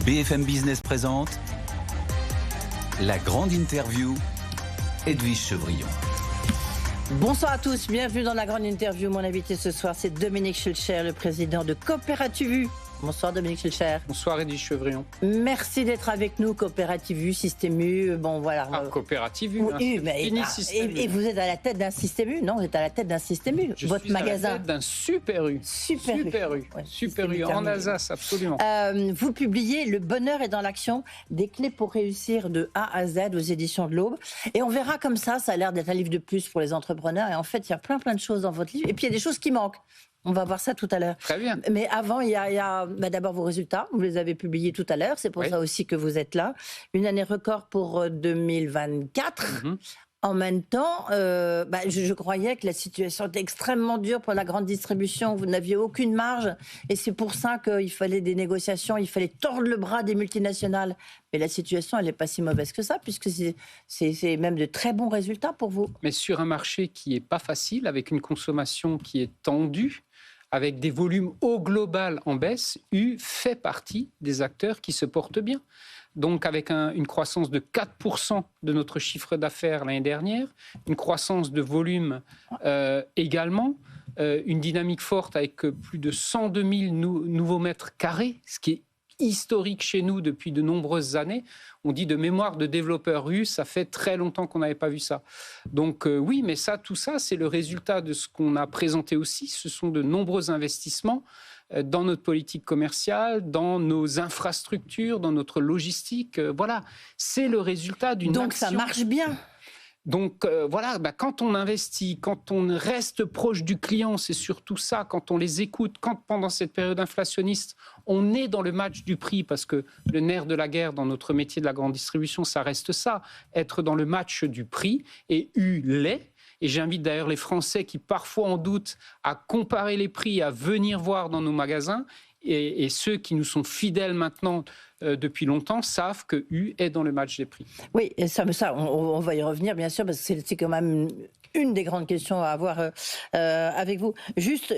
BFM Business présente la grande interview, Edwige Chevrillon. Bonsoir à tous, bienvenue dans la grande interview. Mon invité ce soir, c'est Dominique Schulcher, le président de Coopérative U. Bonsoir Dominique Schulcher. Bonsoir Edwige Chevrillon. Merci d'être avec nous, Coopérative U, Système U, bon voilà. Coopérative U, et vous êtes à la tête d'un Système U, non? Vous êtes à la tête d'un Système U, votre magasin. À la tête d'un Super U. Super U, en Alsace, absolument. Vous publiez Le bonheur est dans l'action, des clés pour réussir de A à Z aux éditions de l'Aube. Et on verra comme ça a l'air d'être un livre de plus pour les entrepreneurs. Et en fait, il y a plein de choses dans votre livre. Et puis il y a des choses qui manquent. On va voir ça tout à l'heure. Très bien. Mais avant, il y a d'abord vos résultats. Vous les avez publiés tout à l'heure. C'est pour ça aussi que vous êtes là. Une année record pour 2024. En même temps, je croyais que la situation était extrêmement dure pour la grande distribution. Vous n'aviez aucune marge. Et c'est pour ça qu'il fallait des négociations. Il fallait tordre le bras des multinationales. Mais la situation, elle n'est pas si mauvaise que ça, puisque c'est même de très bons résultats pour vous. Mais sur un marché qui n'est pas facile, avec une consommation qui est tendue, avec des volumes au global en baisse, U fait partie des acteurs qui se portent bien. Donc avec une croissance de 4% de notre chiffre d'affaires l'année dernière, une croissance de volume également, une dynamique forte avec plus de 102 000 nouveaux mètres carrés, ce qui est historique chez nous depuis de nombreuses années. On dit de mémoire de développeurs U, ça fait très longtemps qu'on n'avait pas vu ça. Donc oui, mais tout ça, c'est le résultat de ce qu'on a présenté aussi. Ce sont de nombreux investissements dans notre politique commerciale, dans nos infrastructures, dans notre logistique. Voilà, c'est le résultat d'une action. Donc ça marche bien. Donc quand on investit, quand on reste proche du client, c'est surtout ça, quand on les écoute, quand pendant cette période inflationniste, on est dans le match du prix, parce que le nerf de la guerre dans notre métier de la grande distribution, ça reste ça, être dans le match du prix, et U l'est. Et j'invite d'ailleurs les Français qui parfois en doutent à comparer les prix, à venir voir dans nos magasins. Et ceux qui nous sont fidèles maintenant depuis longtemps savent que U est dans le match des prix. Oui, et ça on va y revenir bien sûr, parce que c'est quand même une des grandes questions à avoir avec vous. Juste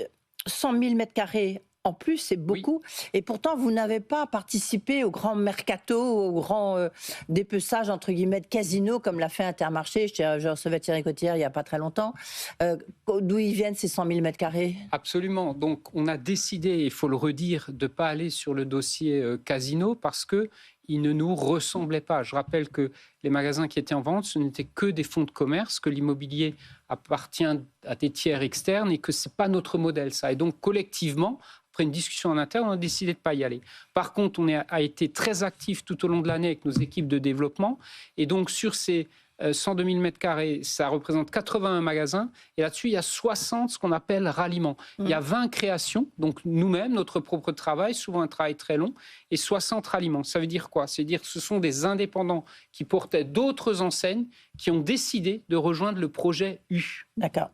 100 000 mètres carrés en plus, c'est beaucoup. Oui. Et pourtant, vous n'avez pas participé au grand mercato, au grand dépeçage, entre guillemets, de casino, comme l'a fait Intermarché. Je recevais Thierry Cotillard il n'y a pas très longtemps. D'où ils viennent ces 100 000 mètres carrés ? Absolument. Donc, on a décidé, il faut le redire, de ne pas aller sur le dossier casino parce qu'il ne nous ressemblait pas. Je rappelle que les magasins qui étaient en vente, ce n'étaient que des fonds de commerce, que l'immobilier appartient à des tiers externes et que ce n'est pas notre modèle, ça. Et donc, collectivement, après une discussion en interne, on a décidé de ne pas y aller. Par contre, on a été très actifs tout au long de l'année avec nos équipes de développement. Et donc, sur ces 102 000 mètres carrés, ça représente 81 magasins. Et là-dessus, il y a 60 ce qu'on appelle ralliements. Il y a 20 créations, donc nous-mêmes, notre propre travail, souvent un travail très long, et 60 ralliements. Ça veut dire quoi ? C'est-à-dire que ce sont des indépendants qui portaient d'autres enseignes qui ont décidé de rejoindre le projet U. D'accord.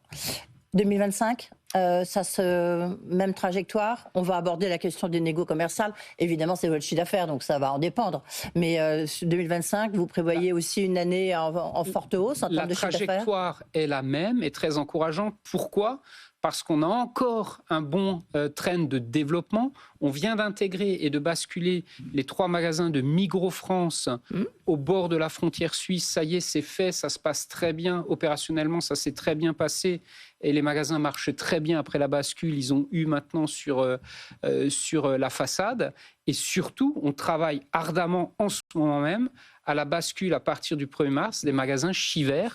2025 même trajectoire. On va aborder la question des négos commerciales. Évidemment, c'est votre chiffre d'affaires, donc ça va en dépendre. Mais 2025, vous prévoyez aussi une année en forte hausse en termes de chiffre d'affaires ? La trajectoire est la même et très encourageante. Pourquoi ? Parce qu'on a encore un bon trend de développement. On vient d'intégrer et de basculer les 3 magasins de Migros France au bord de la frontière suisse. Ça y est, c'est fait, ça se passe très bien. Opérationnellement, ça s'est très bien passé. Et les magasins marchent très bien après la bascule. Ils ont eu maintenant sur la façade. Et surtout, on travaille ardemment en ce moment même à la bascule à partir du 1er mars des magasins Chiver,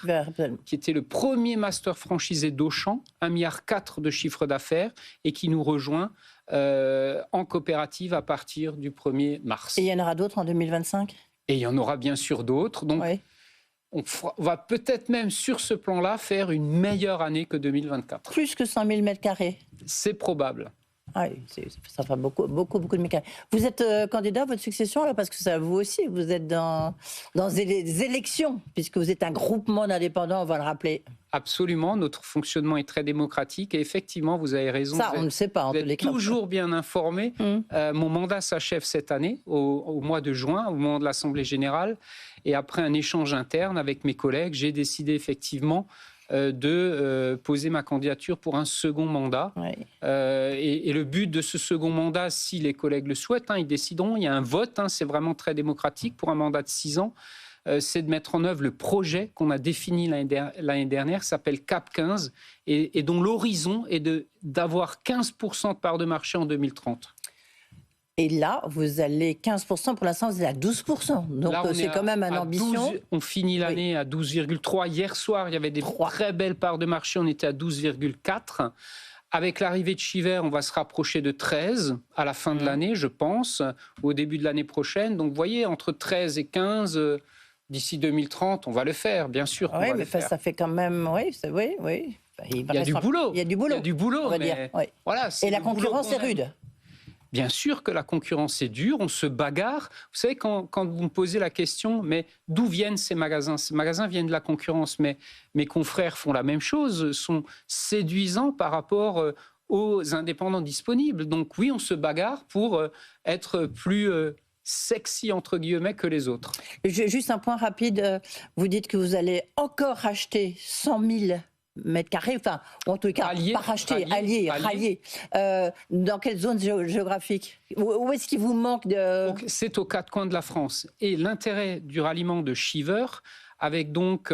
qui était le premier master franchisé d'Auchan, 1,4 milliard de chiffre d'affaires, et qui nous rejoint en coopérative à partir du 1er mars. Et il y en aura d'autres en 2025 ? Et il y en aura bien sûr d'autres. Donc, on va peut-être même sur ce plan-là faire une meilleure année que 2024. Plus que 100 000 mètres carrés ? C'est probable. Ah oui, ça fait beaucoup de mécaniques. Vous êtes candidat à votre succession, là, parce que ça, vous aussi, vous êtes dans des élections, puisque vous êtes un groupement d'indépendants, on va le rappeler. Absolument, notre fonctionnement est très démocratique et effectivement, vous avez raison. Ça, on ne sait pas. Vous êtes toujours bien informé. Mon mandat s'achève cette année, au mois de juin, au moment de l'Assemblée générale. Et après un échange interne avec mes collègues, j'ai décidé effectivement de poser ma candidature pour un second mandat. Oui. Et le but de ce second mandat, si les collègues le souhaitent, ils décideront. Il y a un vote, c'est vraiment très démocratique pour un mandat de 6 ans. C'est de mettre en œuvre le projet qu'on a défini l'année dernière, qui s'appelle CAP 15, et dont l'horizon est d'avoir 15% de part de marché en 2030. Et là, vous allez 15%, pour l'instant, vous êtes à 12%. Donc, c'est quand même une ambition. 12, on finit l'année à 12,3. Hier soir, il y avait des très belles parts de marché, on était à 12,4. Avec l'arrivée de Chiver, on va se rapprocher de 13 à la fin de l'année, je pense, au début de l'année prochaine. Donc, vous voyez, entre 13 et 15, d'ici 2030, on va le faire, bien sûr. Oui, mais ça fait quand même... Oui. Il y a du boulot. Il y a du boulot, on va dire. Oui. Voilà, et la concurrence est rude. Bien sûr que la concurrence est dure, on se bagarre. Vous savez, quand vous me posez la question, mais d'où viennent ces magasins ? Ces magasins viennent de la concurrence, mais mes confrères font la même chose, sont séduisants par rapport aux indépendants disponibles. Donc oui, on se bagarre pour être plus sexy, entre guillemets, que les autres. Juste un point rapide, vous dites que vous allez encore acheter 100 000 mètres carrés, enfin, en tout cas, pas racheter, rallier. Dans quelle zone géographique ? Où est-ce qu'il vous manque de... Donc, c'est aux 4 coins de la France. Et l'intérêt du ralliement de Chiver, avec donc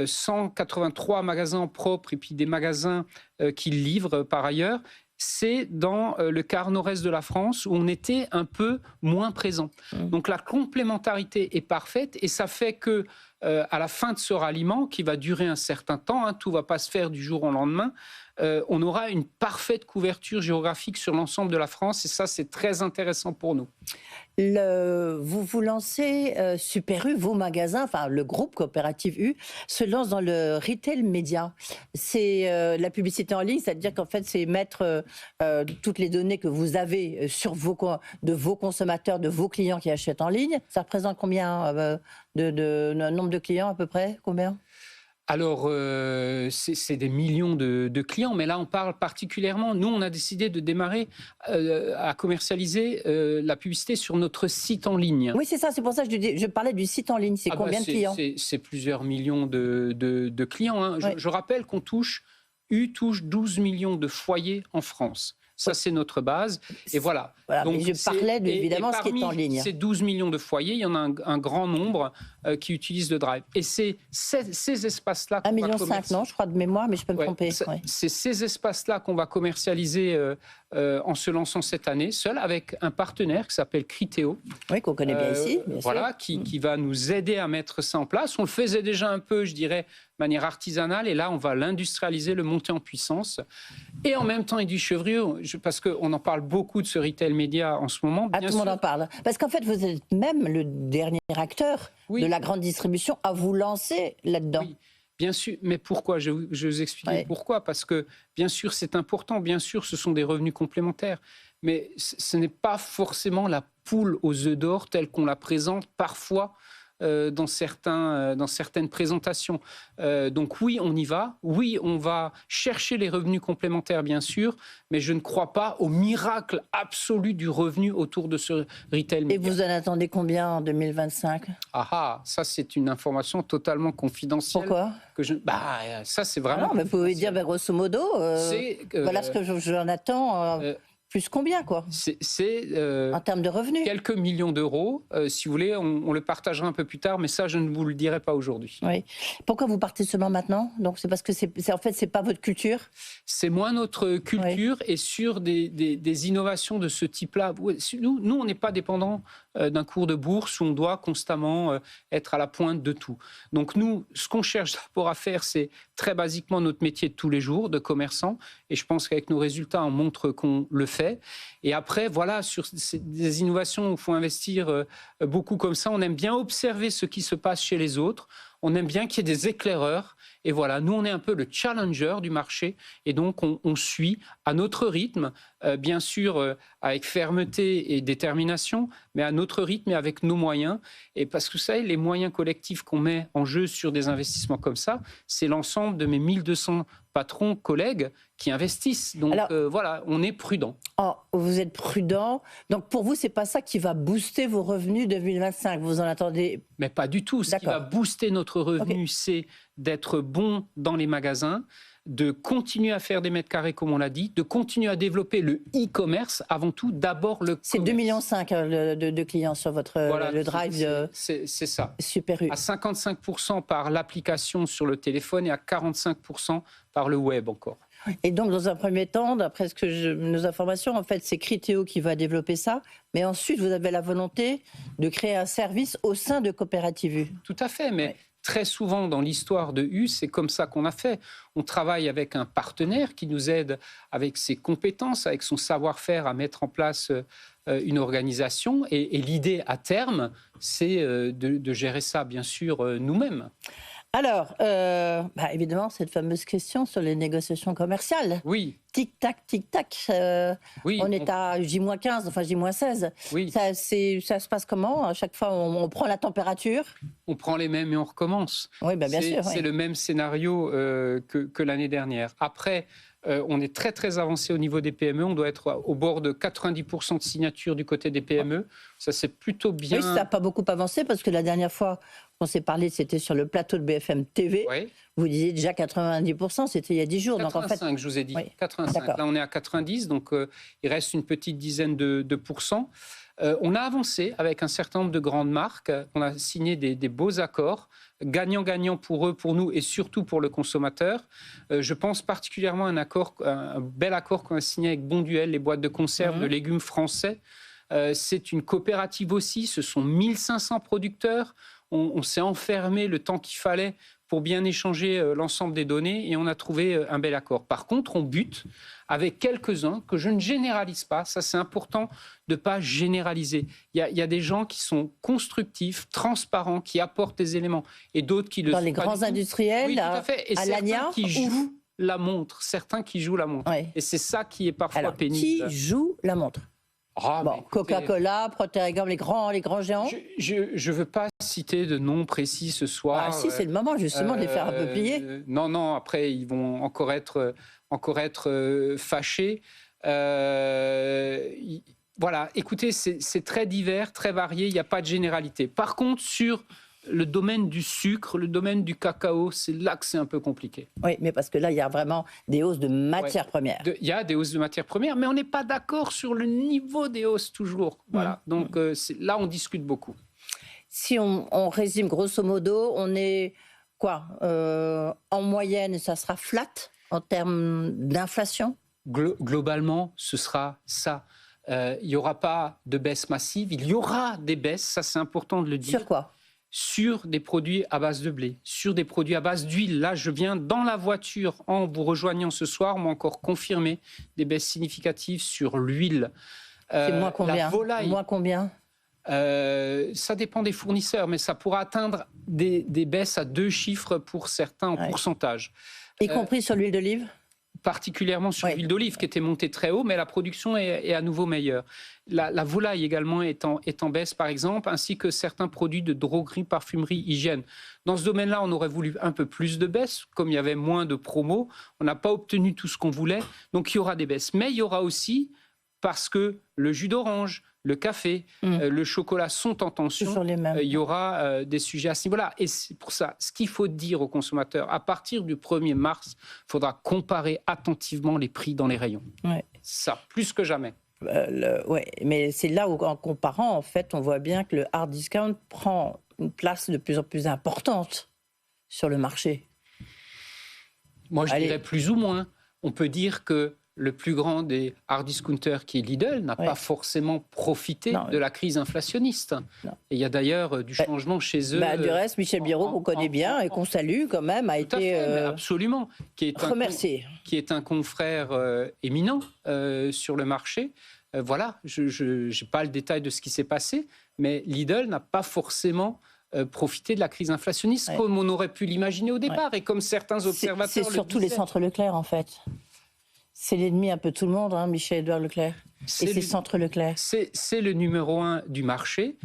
183 magasins propres et puis des magasins qui livrent par ailleurs, c'est dans le quart nord-est de la France où on était un peu moins présent. Donc la complémentarité est parfaite et ça fait que à la fin de ce ralliement, qui va durer un certain temps, tout ne va pas se faire du jour au lendemain, on aura une parfaite couverture géographique sur l'ensemble de la France et ça, c'est très intéressant pour nous. Vous vous lancez, Super U, vos magasins, enfin le groupe Coopérative U, se lance dans le retail média. C'est la publicité en ligne, c'est-à-dire qu'en fait, c'est mettre toutes les données que vous avez sur de vos consommateurs, de vos clients qui achètent en ligne. Ça représente combien de nombre de clients à peu près ? Combien ? Alors, c'est des millions de clients, mais là, on parle particulièrement... Nous, on a décidé de démarrer à commercialiser la publicité sur notre site en ligne. Oui, c'est ça, c'est pour ça que je parlais du site en ligne. C'est combien de clients ? C'est plusieurs millions de clients. Je rappelle qu'on touche 12 millions de foyers en France. Ça, c'est notre base. Et voilà. Donc, mais je parlais évidemment ce qui est en ligne. Ces 12 millions de foyers, il y en a un grand nombre qui utilisent le Drive. Et c'est ces espaces-là qu'on va commercialiser. 1,5 million, non, je crois de mémoire, mais je peux me tromper. C'est ces espaces-là qu'on va commercialiser en se lançant cette année, seul avec un partenaire qui s'appelle Criteo. Oui, qu'on connaît bien ici. Bien voilà, sûr. qui va nous aider à mettre ça en place. On le faisait déjà un peu, je dirais, de manière artisanale. Et là, on va l'industrialiser, le monter en puissance. Et en même temps, Edwige Chevrillon, parce qu'on en parle beaucoup de ce retail média en ce moment. Tout le monde en parle. Parce qu'en fait, vous êtes même le dernier acteur de la grande distribution à vous lancer là-dedans. Oui. Bien sûr, mais pourquoi ? Je vais vous expliquer pourquoi. Parce que, bien sûr, c'est important. Bien sûr, ce sont des revenus complémentaires. Mais ce n'est pas forcément la poule aux œufs d'or telle qu'on la présente parfois dans certaines présentations. Donc oui, on y va. Oui, on va chercher les revenus complémentaires, bien sûr, mais je ne crois pas au miracle absolu du revenu autour de ce retail média. Et vous en attendez combien en 2025 ? Ça, c'est une information totalement confidentielle. Pourquoi ? Ça, c'est vraiment... non, mais vous pouvez dire, grosso modo, voilà ce que j'en attends... Plus combien, quoi ? En termes de revenus ? Quelques millions d'euros. Si vous voulez, on le partagera un peu plus tard, mais ça, je ne vous le dirai pas aujourd'hui. Oui. Pourquoi vous partez seulement maintenant ? Donc, c'est parce que en fait, c'est pas votre culture ? C'est moins notre culture et sur des innovations de ce type-là. Nous, on n'est pas dépendant d'un cours de bourse où on doit constamment être à la pointe de tout. Donc nous, ce qu'on cherche d'abord à faire, c'est très basiquement notre métier de tous les jours, de commerçant. Et je pense qu'avec nos résultats, on montre qu'on le fait. Et après, voilà, sur des innovations où il faut investir beaucoup comme ça, on aime bien observer ce qui se passe chez les autres. On aime bien qu'il y ait des éclaireurs. Et voilà, nous, on est un peu le challenger du marché. Et donc, on suit à notre rythme, bien sûr, avec fermeté et détermination, mais à notre rythme et avec nos moyens. Et parce que vous savez, les moyens collectifs qu'on met en jeu sur des investissements comme ça, c'est l'ensemble de mes 1200 patrons, collègues qui investissent. Donc, voilà, on est prudent. Vous êtes prudent. Donc, pour vous, c'est pas ça qui va booster vos revenus 2025. Vous en attendez... Mais pas du tout. Ce qui va booster notre revenu, c'est d'être bond dans les magasins, de continuer à faire des mètres carrés, comme on l'a dit, de continuer à développer le e-commerce, avant tout, d'abord le C'est commerce. 2,5 millions de clients sur le drive. C'est ça. Super U. À 55% par l'application sur le téléphone et à 45% par le web encore. Et donc, dans un premier temps, d'après nos informations, en fait, c'est Criteo qui va développer ça. Mais ensuite, vous avez la volonté de créer un service au sein de Coopérative U. Tout à fait, mais très souvent dans l'histoire de U, c'est comme ça qu'on a fait. On travaille avec un partenaire qui nous aide avec ses compétences, avec son savoir-faire à mettre en place une organisation. Et l'idée à terme, c'est de gérer ça, bien sûr, nous-mêmes. Alors, évidemment, cette fameuse question sur les négociations commerciales. Oui. Tic-tac, tic-tac. Oui, on est à J-15, enfin J-16. Oui. Ça se passe comment? À chaque fois, on prend la température? On prend les mêmes et on recommence. Oui, bien sûr. C'est le même scénario que l'année dernière. Après, on est très, très avancé au niveau des PME. On doit être au bord de 90% de signatures du côté des PME. Ça, c'est plutôt bien. Oui, ça n'a pas beaucoup avancé parce que la dernière fois qu'on s'est parlé, c'était sur le plateau de BFM TV. Oui. Vous disiez déjà 90%, c'était il y a 10 jours. 85, donc en fait... je vous ai dit. Oui. 85. Là, on est à 90, donc il reste une petite dizaine de pourcents. On a avancé avec un certain nombre de grandes marques. On a signé des beaux accords, gagnant-gagnant pour eux, pour nous et surtout pour le consommateur. Je pense particulièrement à un bel accord qu'on a signé avec Bonduel, les boîtes de conserve de légumes français. C'est une coopérative aussi, ce sont 1500 producteurs. On s'est enfermé le temps qu'il fallait pour bien échanger l'ensemble des données et on a trouvé un bel accord. Par contre, on bute avec quelques-uns que je ne généralise pas. Ça, c'est important de ne pas généraliser. Il y a des gens qui sont constructifs, transparents, qui apportent des éléments et d'autres qui le sont pas. Dans les grands industriels, oui, tout à fait. Et à certains qui jouent la montre. Certains qui jouent la montre. Oui. Et c'est ça qui est parfois pénible. Qui joue la montre? Écoutez, Coca-Cola, Procter & Gamble, les grands géants. Je ne veux pas citer de noms précis ce soir. Ah si, c'est le moment justement de les faire un peu plier. Non, après ils vont encore être fâchés. Voilà, écoutez, c'est très divers, très varié, il n'y a pas de généralité. Par contre, sur le domaine du sucre, le domaine du cacao, c'est là que c'est un peu compliqué. Oui, mais parce que là, il y a vraiment des hausses de matières premières. Il y a des hausses de matières premières, mais on n'est pas d'accord sur le niveau des hausses toujours. Voilà. Donc là, on discute beaucoup. Si on résume grosso modo, on est quoi en moyenne, ça sera flat en termes d'inflation? Globalement, ce sera ça. Il n'y aura pas de baisse massive. Il y aura des baisses, ça c'est important de le dire. Sur quoi? Sur des produits à base de blé, sur des produits à base d'huile. Là, je viens dans la voiture, en vous rejoignant ce soir, on m'a encore confirmé des baisses significatives sur l'huile. C'est moins combien? La volaille, moins combien? Ça dépend des fournisseurs, mais ça pourra atteindre des baisses à 2 chiffres pour certains en pourcentage. Y compris sur l'huile d'olive? Particulièrement sur l'huile d'olive qui était montée très haut, mais la production est à nouveau meilleure. La volaille également est en baisse, par exemple, ainsi que certains produits de droguerie, parfumerie, hygiène. Dans ce domaine-là, on aurait voulu un peu plus de baisses, comme il y avait moins de promos. On n'a pas obtenu tout ce qu'on voulait, donc il y aura des baisses. Mais il y aura aussi, parce que le jus d'orange, le café, le chocolat sont en tension, il y aura des sujets à ce niveau-là. Et c'est pour ça, ce qu'il faut dire aux consommateurs, à partir du 1er mars, il faudra comparer attentivement les prix dans les rayons. Ouais. Ça, plus que jamais. Mais c'est là où, en comparant, en fait, on voit bien que le hard discount prend une place de plus en plus importante sur le marché. Moi, je dirais plus ou moins. On peut dire que le plus grand des hard discounters, qui est Lidl, n'a pas forcément profité de la crise inflationniste. Et il y a d'ailleurs du changement chez eux. Du reste, Michel Biraud, qu'on connaît bien et qu'on salue quand même, a été absolument, remercié. Qui est un confrère éminent sur le marché. Voilà, je n'ai pas le détail de ce qui s'est passé, mais Lidl n'a pas forcément profité de la crise inflationniste comme on aurait pu l'imaginer au départ et comme certains observateurs c'est surtout les centres Leclerc, en fait. C'est l'ennemi un peu tout le monde, Michel-Édouard Leclerc. Et ses centres Leclerc. C'est le numéro 1 du marché.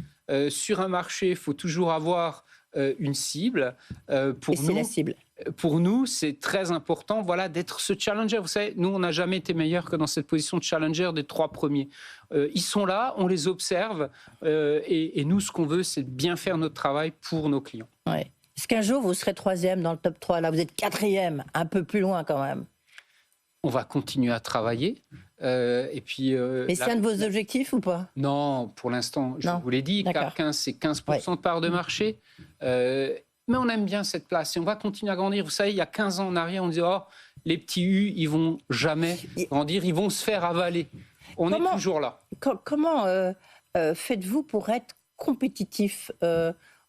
Sur un marché, il faut toujours avoir une cible. C'est la cible. Pour nous, c'est très important d'être ce challenger. Vous savez, nous, on n'a jamais été meilleurs que dans cette position de challenger des 3 premiers. Ils sont là, on les observe. Et nous, ce qu'on veut, c'est bien faire notre travail pour nos clients. Ouais. Est-ce qu'un jour, vous serez 3e dans le top 3? Là, vous êtes 4e, un peu plus loin quand même. On va continuer à travailler. Et puis, mais c'est un de vos objectifs ou pas? Non, pour l'instant, je vous l'ai dit, CAC 15, c'est 15% de part de marché. Mais on aime bien cette place et on va continuer à grandir. Vous savez, il y a 15 ans en arrière, on disait « Oh, les petits U, ils vont jamais grandir, ils vont se faire avaler ». On est toujours là. Comment faites-vous pour être compétitif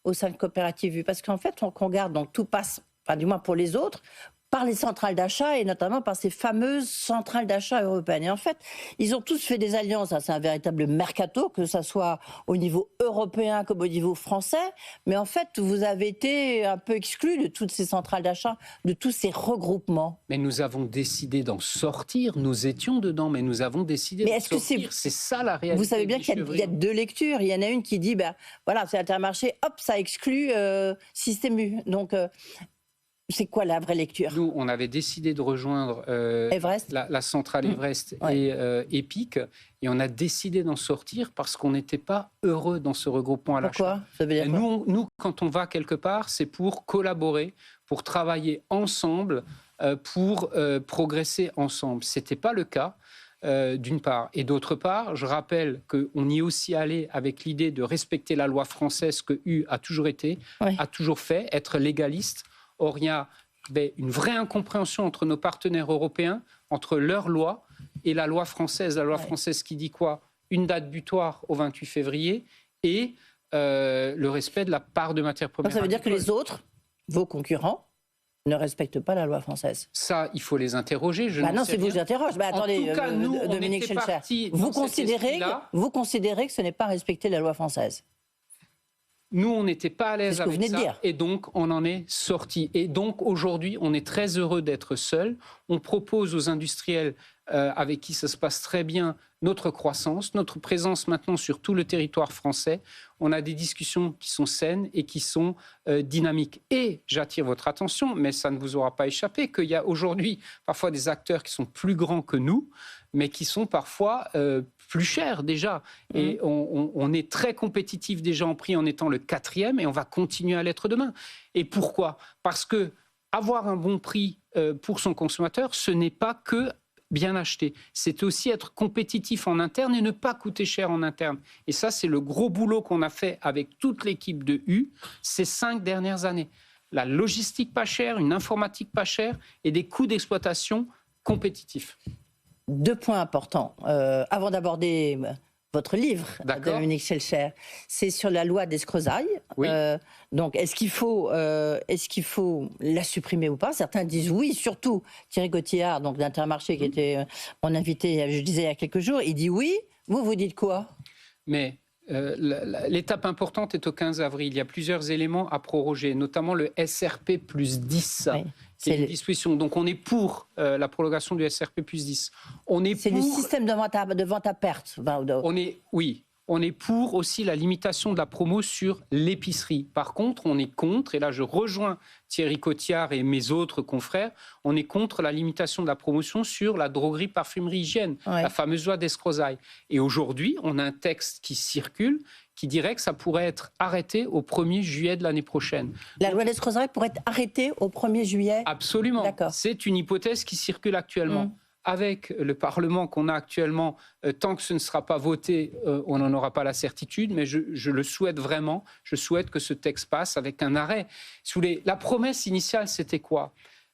au sein de Coopérative U? Parce qu'en fait, on regarde, donc tout passe, enfin, du moins pour les autres, par les centrales d'achat et notamment par ces fameuses centrales d'achat européennes. Et en fait, ils ont tous fait des alliances. C'est un véritable mercato, que ce soit au niveau européen comme au niveau français. Mais en fait, vous avez été un peu exclus de toutes ces centrales d'achat, de tous ces regroupements. Mais nous avons décidé d'en sortir. Nous étions dedans, mais nous avons décidé d'en sortir. C'est ça la réalité. Vous savez bien qu'il y a deux lectures. Il y en a une qui dit, voilà, c'est Intermarché, hop, ça exclut Système U. Donc... c'est quoi la vraie lecture? Nous, on avait décidé de rejoindre la centrale Everest et EPIC, et on a décidé d'en sortir parce qu'on n'était pas heureux dans ce regroupement à l'achat. Pourquoi? Ça veut dire quoi? Nous, quand on va quelque part, c'est pour collaborer, pour travailler ensemble, pour progresser ensemble. Ce n'était pas le cas. D'une part. Et d'autre part, je rappelle qu'on y est aussi allé avec l'idée de respecter la loi française que U a toujours été, a toujours fait, être légaliste. Or, il y avait une vraie incompréhension entre nos partenaires européens, entre leur loi et la loi française. La loi française qui dit quoi? Une date butoir au 28 février et le respect de la part de matières premières. Donc ça veut dire que les autres, vos concurrents, ne respectent pas la loi française. Ça, il faut les interroger. Non, c'est vous que j'interroge. Attendez, en tout cas, nous, Dominique Schelcher, vous considérez que ce n'est pas respecter la loi française? Nous, on n'était pas à l'aise avec ça, et donc on en est sorti. Et donc aujourd'hui, on est très heureux d'être seuls. On propose aux industriels avec qui ça se passe très bien notre croissance, notre présence maintenant sur tout le territoire français. On a des discussions qui sont saines et qui sont dynamiques. Et j'attire votre attention, mais ça ne vous aura pas échappé, qu'il y a aujourd'hui parfois des acteurs qui sont plus grands que nous, mais qui sont parfois plus chers déjà. Et on est très compétitif déjà en prix en étant le 4e et on va continuer à l'être demain. Et pourquoi? Parce que avoir un bon prix pour son consommateur, ce n'est pas que bien acheter. C'est aussi être compétitif en interne et ne pas coûter cher en interne. Et ça, c'est le gros boulot qu'on a fait avec toute l'équipe de U ces 5 dernières années. La logistique pas chère, une informatique pas chère et des coûts d'exploitation compétitifs. 2 points importants. Avant d'aborder votre livre, Dominique Schelcher, c'est sur la loi d'Escrozaille. Oui. Donc, est-ce qu'il faut la supprimer ou pas? Certains disent oui, surtout Thierry Gauthiard, donc d'Intermarché, qui était mon invité, je disais il y a quelques jours, il dit oui. Vous dites quoi? Mais l'étape importante est au 15 avril. Il y a plusieurs éléments à proroger, notamment le SRP plus 10. Oui. C'est une disposition. Donc on est pour la prolongation du SRP plus 10. C'est le système de vente à perte. On est pour aussi la limitation de la promo sur l'épicerie. Par contre, on est contre, et là je rejoins Thierry Gauthiard et mes autres confrères, on est contre la limitation de la promotion sur la droguerie, parfumerie, hygiène, la fameuse loi d'Escrozaille. Et aujourd'hui, on a un texte qui circule qui dirait que ça pourrait être arrêté au 1er juillet de l'année prochaine. La loi d'Escrozaille pourrait être arrêtée au 1er juillet? Absolument. C'est une hypothèse qui circule actuellement. Avec le Parlement qu'on a actuellement, tant que ce ne sera pas voté, on n'en aura pas la certitude, mais je le souhaite vraiment. Je souhaite que ce texte passe avec un arrêt. La promesse initiale, c'était quoi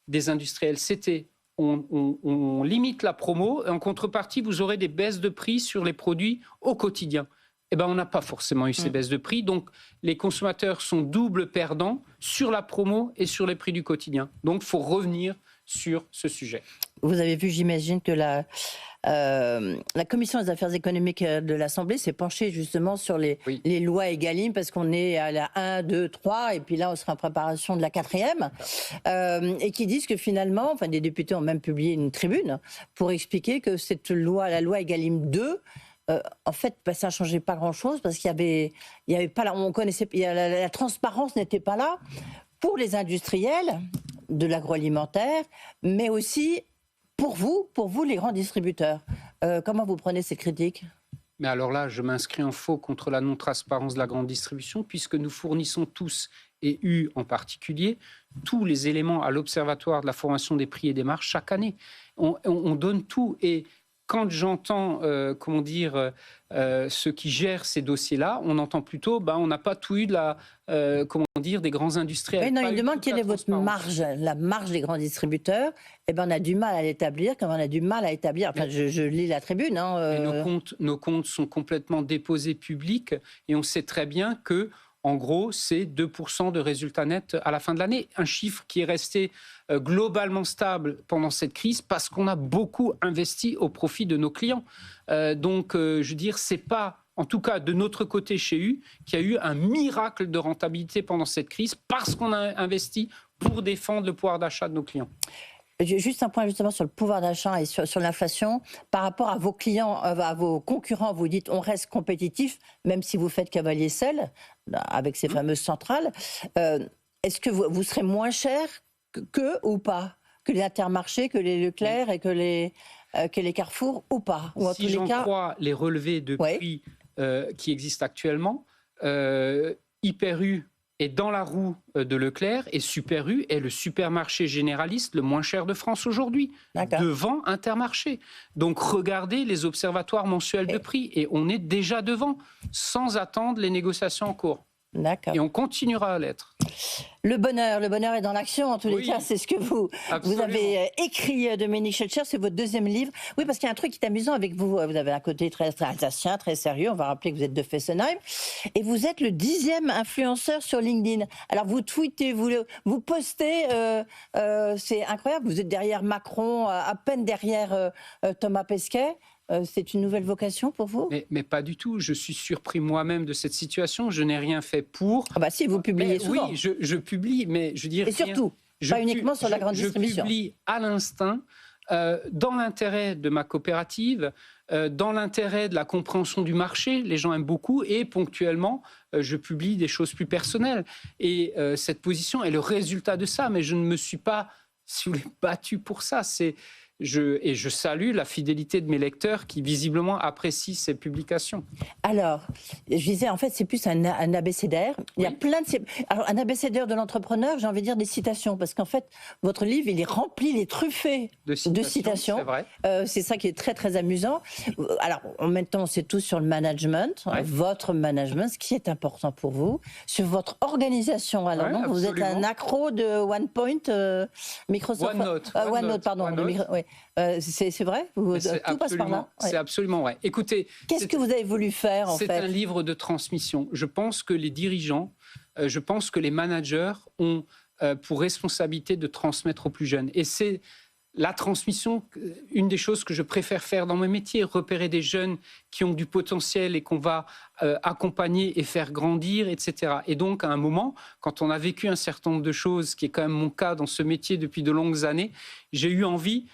des industriels? C'était on limite la promo et en contrepartie, vous aurez des baisses de prix sur les produits au quotidien. Eh bien, on n'a pas forcément eu ces baisses de prix. Donc, les consommateurs sont double perdants sur la promo et sur les prix du quotidien. Donc, il faut revenir sur ce sujet. Vous avez vu, j'imagine, que la Commission des affaires économiques de l'Assemblée s'est penchée justement sur les lois Egalim, parce qu'on est à la 1, 2, 3, et puis là, on sera en préparation de la 4e, et qui disent que finalement, des députés ont même publié une tribune pour expliquer que cette loi, la loi Egalim 2, en fait, ça ne changeait pas grand-chose, parce qu'il y avait pas, on connaissait, la transparence n'était pas là pour les industriels de l'agroalimentaire, mais aussi pour vous, les grands distributeurs. Comment vous prenez ces critiques? Mais alors là, je m'inscris en faux contre la non-transparence de la grande distribution, puisque nous fournissons tous et U en particulier, tous les éléments à l'Observatoire de la formation des prix et des marges chaque année. On donne tout. Et quand j'entends, ceux qui gèrent ces dossiers-là, on entend plutôt, on n'a pas tout eu de des grands industriels. Oui, non, il demande quelle est votre marge, la marge des grands distributeurs. Eh ben, on a du mal à l'établir, comme on a du mal à établir. Enfin, je lis la tribune. Nos comptes sont complètement déposés publics et on sait très bien que, en gros, c'est 2% de résultats nets à la fin de l'année. Un chiffre qui est resté globalement stable pendant cette crise parce qu'on a beaucoup investi au profit de nos clients. Je veux dire, c'est pas, en tout cas de notre côté chez U, qu'il y a eu un miracle de rentabilité pendant cette crise parce qu'on a investi pour défendre le pouvoir d'achat de nos clients. Juste un point justement sur le pouvoir d'achat et sur l'inflation. Par rapport à vos clients, à vos concurrents, vous dites on reste compétitif, même si vous faites cavalier seul, avec ces fameuses centrales. Est-ce que vous serez moins cher ou pas que les Intermarchés, que les Leclerc et que les Carrefour ou pas? Ou si j'en crois les relevés de prix qui existent actuellement, Hyper U est dans la roue de Leclerc et Super U est le supermarché généraliste le moins cher de France aujourd'hui, devant Intermarché. Donc regardez les observatoires mensuels de prix et on est déjà devant, sans attendre les négociations en cours. D'accord. Et on continuera à l'être. Le bonheur est dans l'action, en tous les cas, c'est ce que vous avez écrit, Dominique Schelcher, c'est votre deuxième livre. Oui, parce qu'il y a un truc qui est amusant avec vous, vous avez un côté très alsacien, très sérieux, on va rappeler que vous êtes de Fessenheim, et vous êtes le 10e influenceur sur LinkedIn. Alors vous tweetez, vous postez, c'est incroyable, vous êtes derrière Macron, à peine derrière Thomas Pesquet. C'est une nouvelle vocation pour vous ? Mais pas du tout. Je suis surpris moi-même de cette situation. Je n'ai rien fait pour. Ah bah si, vous publiez souvent. Oui, je publie, mais je dirais. Et surtout, pas uniquement sur la grande distribution. Je publie à l'instinct, dans l'intérêt de ma coopérative, dans l'intérêt de la compréhension du marché. Les gens aiment beaucoup et ponctuellement, je publie des choses plus personnelles. Et cette position est le résultat de ça. Mais je ne me suis pas, si vous voulez, battu pour ça. Je salue la fidélité de mes lecteurs qui visiblement apprécient ces publications. Alors, je disais, en fait, c'est plus un abécédaire. Il y a plein de... Alors, un abécédaire de l'entrepreneur, j'ai envie de dire des citations, parce qu'en fait, votre livre, il est rempli, il est truffé de citations. C'est vrai. C'est ça qui est très, très amusant. Alors, en même temps, c'est tout sur le management, votre management, ce qui est important pour vous, sur votre organisation. Alors, non, vous êtes un accro de OnePoint, Microsoft... OneNote, pardon. Oui. C'est vrai ? Tout passe par là ? C'est absolument vrai. Écoutez... Qu'est-ce que vous avez voulu faire, en fait ? C'est un livre de transmission. Je pense que les dirigeants, je pense que les managers ont pour responsabilité de transmettre aux plus jeunes. Et c'est la transmission, une des choses que je préfère faire dans mon métier, repérer des jeunes qui ont du potentiel et qu'on va accompagner et faire grandir, etc. Et donc, à un moment, quand on a vécu un certain nombre de choses, qui est quand même mon cas dans ce métier depuis de longues années, j'ai eu envie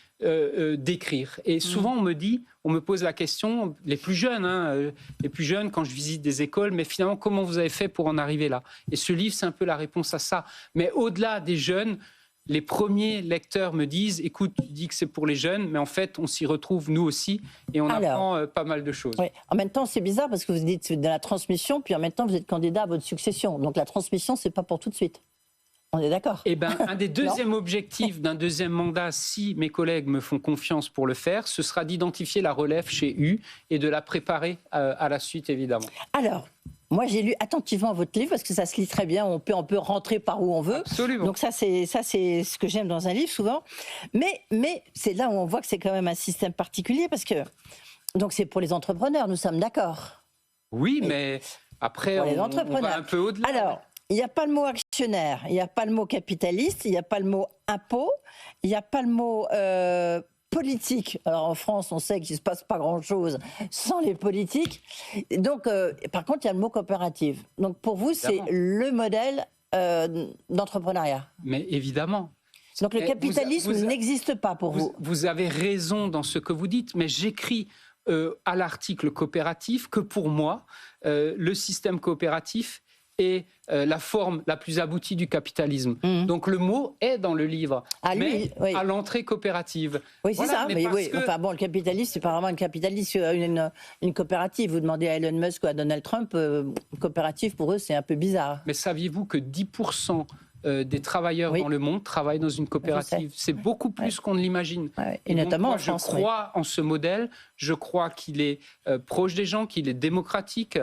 d'écrire. Et souvent, on me pose la question, les plus jeunes, quand je visite des écoles, mais finalement, comment vous avez fait pour en arriver là ? Et ce livre, c'est un peu la réponse à ça. Mais au-delà des jeunes, les premiers lecteurs me disent, écoute, tu dis que c'est pour les jeunes, mais en fait, on s'y retrouve nous aussi et on apprend pas mal de choses. Oui. En même temps, c'est bizarre parce que vous dites de la transmission, puis en même temps, vous êtes candidat à votre succession. Donc la transmission, c'est pas pour tout de suite. On est d'accord ? Eh bien, un des deuxièmes objectifs d'un deuxième mandat, si mes collègues me font confiance pour le faire, ce sera d'identifier la relève chez U et de la préparer à la suite, évidemment. Alors, moi, j'ai lu attentivement votre livre parce que ça se lit très bien. On peut rentrer par où on veut. Absolument. Donc ça, c'est ce que j'aime dans un livre souvent. Mais c'est là où on voit que c'est quand même un système particulier parce que donc c'est pour les entrepreneurs. Nous sommes d'accord. Oui, mais après on va un peu au-delà. Alors, il n'y a pas le mot actionnaire, il n'y a pas le mot capitaliste, il n'y a pas le mot impôt, il n'y a pas le mot politique. Alors en France, on sait qu'il ne se passe pas grand-chose sans les politiques. Donc, par contre, il y a le mot coopérative. Donc pour vous, c'est le modèle d'entrepreneuriat. Mais évidemment. Donc le capitalisme n'existe pas pour vous. Vous avez raison dans ce que vous dites, mais j'écris à l'article coopératif que pour moi, le système coopératif est la forme la plus aboutie du capitalisme. Donc le mot est dans le livre, mais à l'entrée coopérative. Oui, c'est ça. Mais oui. Enfin bon, le capitalisme, c'est pas vraiment un capitalisme, une coopérative. Vous demandez à Elon Musk ou à Donald Trump, coopérative pour eux, c'est un peu bizarre. Mais saviez-vous que 10% des travailleurs dans le monde travaillent dans une coopérative? C'est beaucoup plus qu'on ne l'imagine. Et notamment en France. Je crois en ce modèle. Je crois qu'il est proche des gens, qu'il est démocratique,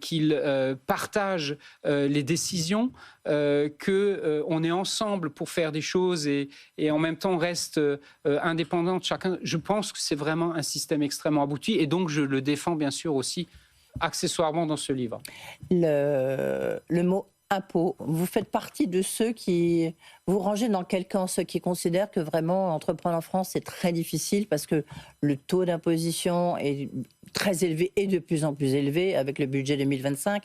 qu'il partage les décisions, qu'on est ensemble pour faire des choses et en même temps on reste indépendant de chacun. Je pense que c'est vraiment un système extrêmement abouti et donc je le défends bien sûr aussi accessoirement dans ce livre. Le mot impôt, vous faites partie de ceux qui... Vous rangez dans quel camp? Ceux qui considèrent que vraiment entreprendre en France c'est très difficile parce que le taux d'imposition est très élevé et de plus en plus élevé avec le budget 2025.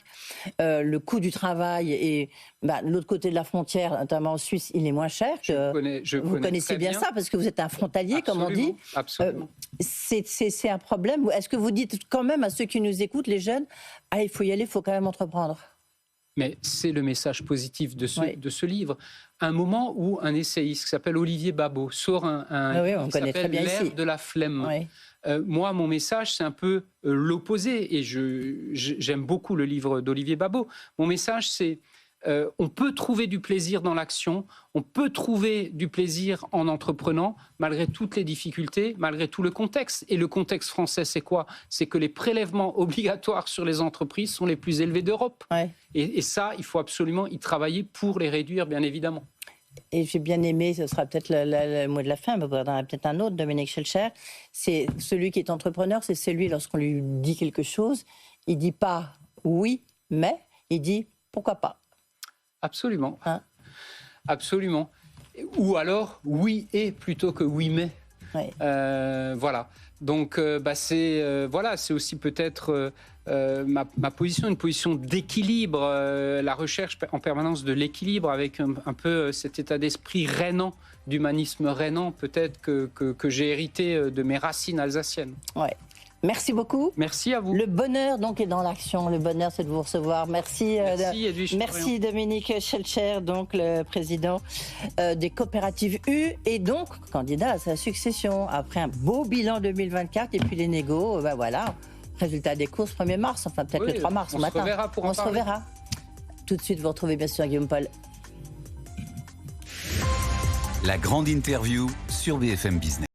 Le coût du travail est de l'autre côté de la frontière, notamment en Suisse, il est moins cher. Vous connaissez bien ça parce que vous êtes un frontalier, comme on dit. Absolument. C'est un problème. Est-ce que vous dites quand même à ceux qui nous écoutent, les jeunes, il faut y aller, il faut quand même entreprendre? Mais c'est le message positif de ce livre. Un moment où un essayiste qui s'appelle Olivier Babot sort un livre qui s'appelle L'ère de la flemme. Moi, mon message, c'est un peu l'opposé. Et j'aime beaucoup le livre d'Olivier Babot. Mon message, c'est on peut trouver du plaisir dans l'action, on peut trouver du plaisir en entreprenant, malgré toutes les difficultés, malgré tout le contexte. Et le contexte français, c'est quoi? C'est que les prélèvements obligatoires sur les entreprises sont les plus élevés d'Europe. Et ça, il faut absolument y travailler pour les réduire, bien évidemment. Et j'ai bien aimé, ce sera peut-être le mot de la fin, mais il y en a peut-être un autre, Dominique Schelcher, c'est celui qui est entrepreneur, c'est celui, lorsqu'on lui dit quelque chose, il ne dit pas oui, mais il dit pourquoi pas. Absolument. Absolument. Ou alors, oui et plutôt que oui mais. Voilà. Donc, c'est aussi peut-être ma position, une position d'équilibre, la recherche en permanence de l'équilibre avec un peu cet état d'esprit rhénan, d'humanisme rhénan, peut-être que j'ai hérité de mes racines alsaciennes. Merci beaucoup. Merci à vous. Le bonheur donc est dans l'action. Le bonheur, c'est de vous recevoir. Merci Dominique Schelcher, donc le président des coopératives U et donc candidat à sa succession après un beau bilan 2024 et puis les négos. Voilà, résultat des courses 1er mars, enfin peut-être le 3 mars matin. On se reverra. Tout de suite, vous retrouvez bien sûr Guillaume Paul. La grande interview sur BFM Business.